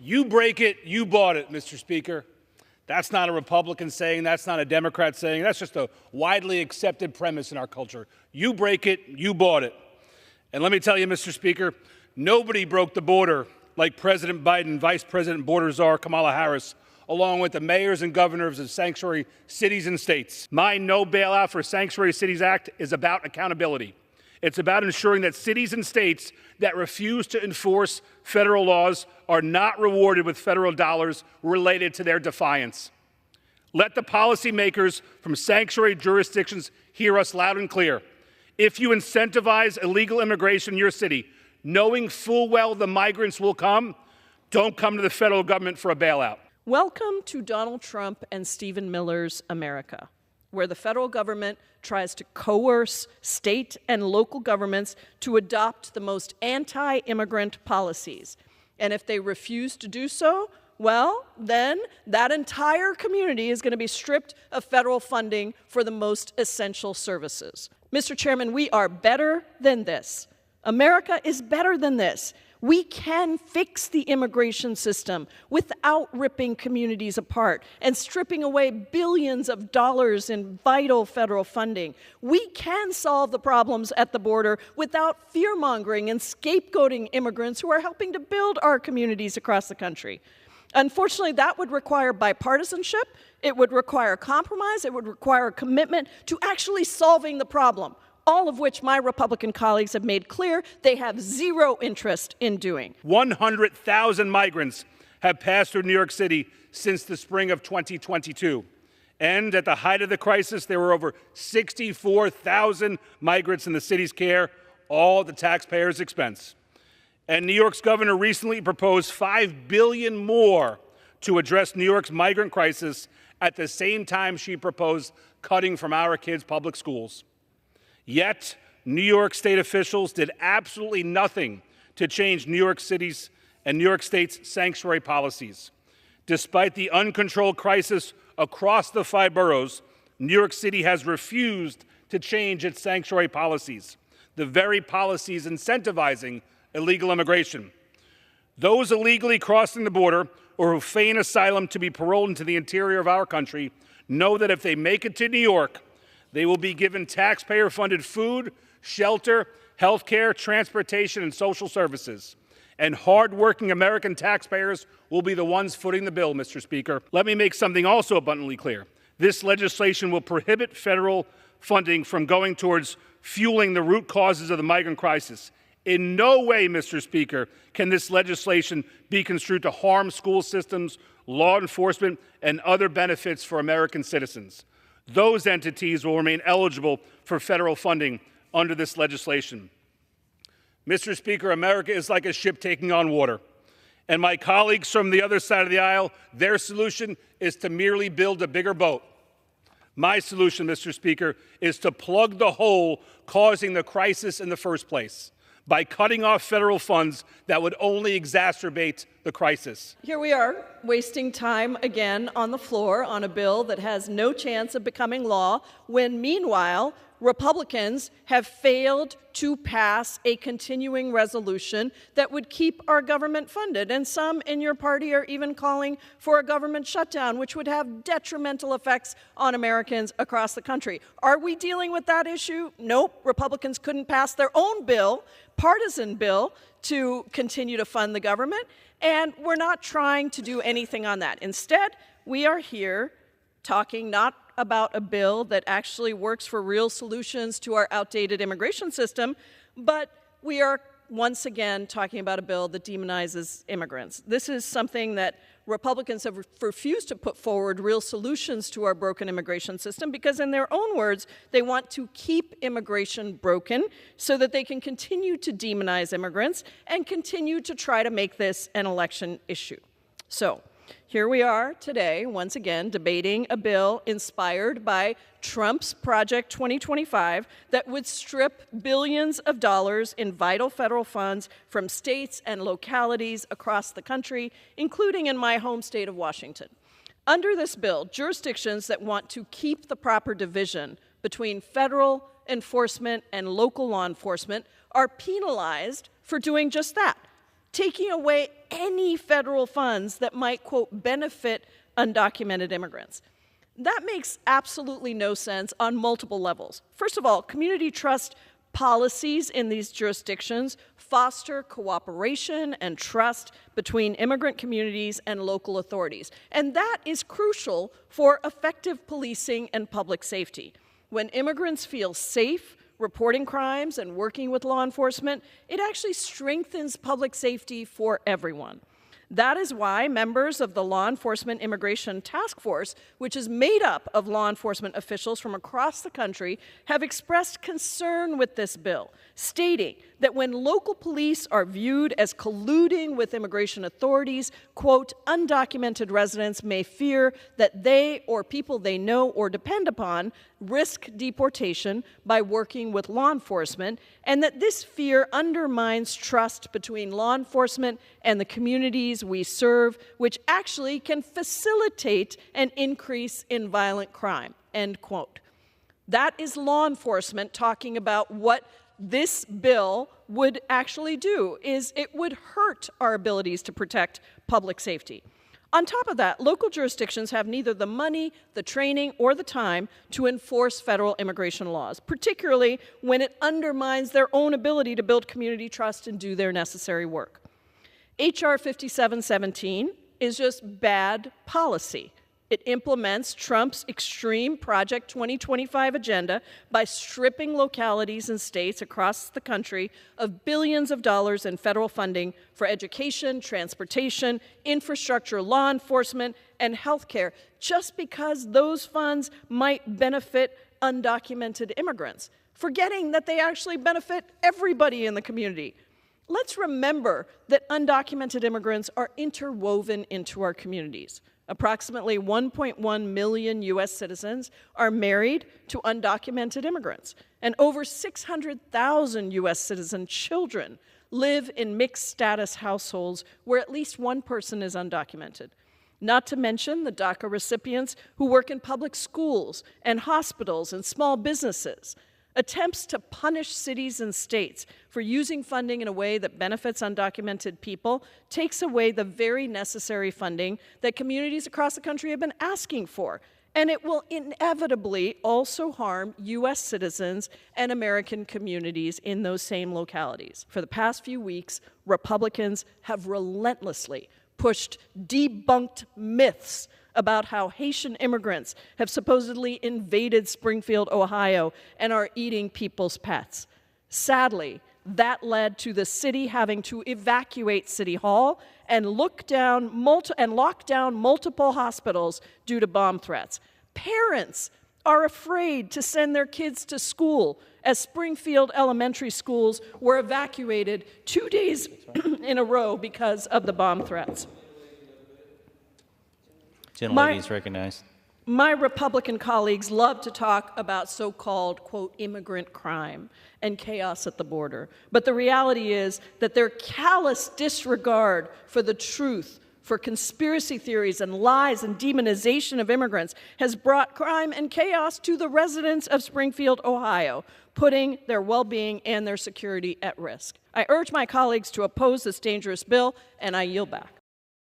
You break it, you bought it, Mr. Speaker. That's not a Republican saying, that's not a Democrat saying, that's just a widely accepted premise in our culture. You break it, you bought it. And let me tell you, Mr. Speaker, nobody broke the border like President Biden, Vice President Border Czar Kamala Harris, along with the mayors and governors of sanctuary cities and states. My No Bailout for Sanctuary Cities Act is about accountability. It's about ensuring that cities and states that refuse to enforce federal laws are not rewarded with federal dollars related to their defiance. Let the policymakers from sanctuary jurisdictions hear us loud and clear. If you incentivize illegal immigration in your city, knowing full well the migrants will come, don't come to the federal government for a bailout. Welcome to Donald Trump and Stephen Miller's America, where the federal government tries to coerce state and local governments to adopt the most anti-immigrant policies. And if they refuse to do so, well, then that entire community is going to be stripped of federal funding for the most essential services. Mr. Chairman, we are better than this. America is better than this. We can fix the immigration system without ripping communities apart and stripping away billions of dollars in vital federal funding. We can solve the problems at the border without fear-mongering and scapegoating immigrants who are helping to build our communities across the country. Unfortunately, that would require bipartisanship, it would require compromise, it would require a commitment to actually solving the problem, all of which my Republican colleagues have made clear they have zero interest in doing. 100,000 migrants have passed through New York City since the spring of 2022. And at the height of the crisis, there were over 64,000 migrants in the city's care, all at the taxpayers' expense. And New York's governor recently proposed $5 billion more to address New York's migrant crisis at the same time she proposed cutting from our kids' public schools. Yet, New York state officials did absolutely nothing to change New York City's and New York State's sanctuary policies. Despite the uncontrolled crisis across the 5 boroughs, New York City has refused to change its sanctuary policies, the very policies incentivizing illegal immigration. Those illegally crossing the border or who feign asylum to be paroled into the interior of our country know that if they make it to New York, they will be given taxpayer-funded food, shelter, health care, transportation, and social services. And hard-working American taxpayers will be the ones footing the bill, Mr. Speaker. Let me make something also abundantly clear. This legislation will prohibit federal funding from going towards fueling the root causes of the migrant crisis. In no way, Mr. Speaker, can this legislation be construed to harm school systems, law enforcement, and other benefits for American citizens. Those entities will remain eligible for federal funding under this legislation. Mr. Speaker, America is like a ship taking on water. And my colleagues from the other side of the aisle, their solution is to merely build a bigger boat. My solution, Mr. Speaker, is to plug the hole causing the crisis in the first place by cutting off federal funds that would only exacerbate the crisis. Here we are, wasting time again on the floor on a bill that has no chance of becoming law, when meanwhile, Republicans have failed to pass a continuing resolution that would keep our government funded. And some in your party are even calling for a government shutdown, which would have detrimental effects on Americans across the country. Are we dealing with that issue? Nope. Republicans couldn't pass their own bill, partisan bill, to continue to fund the government. And we're not trying to do anything on that. Instead, we are here talking not about a bill that actually works for real solutions to our outdated immigration system, but we are once again talking about a bill that demonizes immigrants. This is something that Republicans have refused to put forward real solutions to our broken immigration system because, in their own words, they want to keep immigration broken so that they can continue to demonize immigrants and continue to try to make this an election issue. So, here we are today, once again, debating a bill inspired by Trump's Project 2025 that would strip billions of dollars in vital federal funds from states and localities across the country, including in my home state of Washington. Under this bill, jurisdictions that want to keep the proper division between federal enforcement and local law enforcement are penalized for doing just that, taking away any federal funds that might, quote, benefit undocumented immigrants. That makes absolutely no sense on multiple levels. First of all, community trust policies in these jurisdictions foster cooperation and trust between immigrant communities and local authorities. And that is crucial for effective policing and public safety. When immigrants feel safe reporting crimes and working with law enforcement, it actually strengthens public safety for everyone. That is why members of the Law Enforcement Immigration Task Force, which is made up of law enforcement officials from across the country, have expressed concern with this bill, stating that when local police are viewed as colluding with immigration authorities, quote, undocumented residents may fear that they or people they know or depend upon risk deportation by working with law enforcement, and that this fear undermines trust between law enforcement and the communities we serve, which actually can facilitate an increase in violent crime, end quote. That is law enforcement talking about what this bill would actually do, is it would hurt our abilities to protect public safety. On top of that, local jurisdictions have neither the money, the training, or the time to enforce federal immigration laws, particularly when it undermines their own ability to build community trust and do their necessary work. H.R. 5717 is just bad policy. It implements Trump's extreme Project 2025 agenda by stripping localities and states across the country of billions of dollars in federal funding for education, transportation, infrastructure, law enforcement, and healthcare, just because those funds might benefit undocumented immigrants, forgetting that they actually benefit everybody in the community. Let's remember that undocumented immigrants are interwoven into our communities. Approximately 1.1 million U.S. citizens are married to undocumented immigrants, and over 600,000 U.S. citizen children live in mixed-status households where at least one person is undocumented. Not to mention the DACA recipients who work in public schools and hospitals and small businesses. Attempts to punish cities and states for using funding in a way that benefits undocumented people takes away the very necessary funding that communities across the country have been asking for. And it will inevitably also harm U.S. citizens and American communities in those same localities. For the past few weeks, Republicans have relentlessly pushed debunked myths about how Haitian immigrants have supposedly invaded Springfield, Ohio, and are eating people's pets. Sadly, that led to the city having to evacuate City Hall and lock down multiple hospitals due to bomb threats. Parents are afraid to send their kids to school as Springfield elementary schools were evacuated 2 days in a row because of the bomb threats. Gentlelady is recognized. My Republican colleagues love to talk about so-called, quote, immigrant crime and chaos at the border. But the reality is that their callous disregard for the truth, for conspiracy theories and lies and demonization of immigrants has brought crime and chaos to the residents of Springfield, Ohio, putting their well-being and their security at risk. I urge my colleagues to oppose this dangerous bill, and I yield back.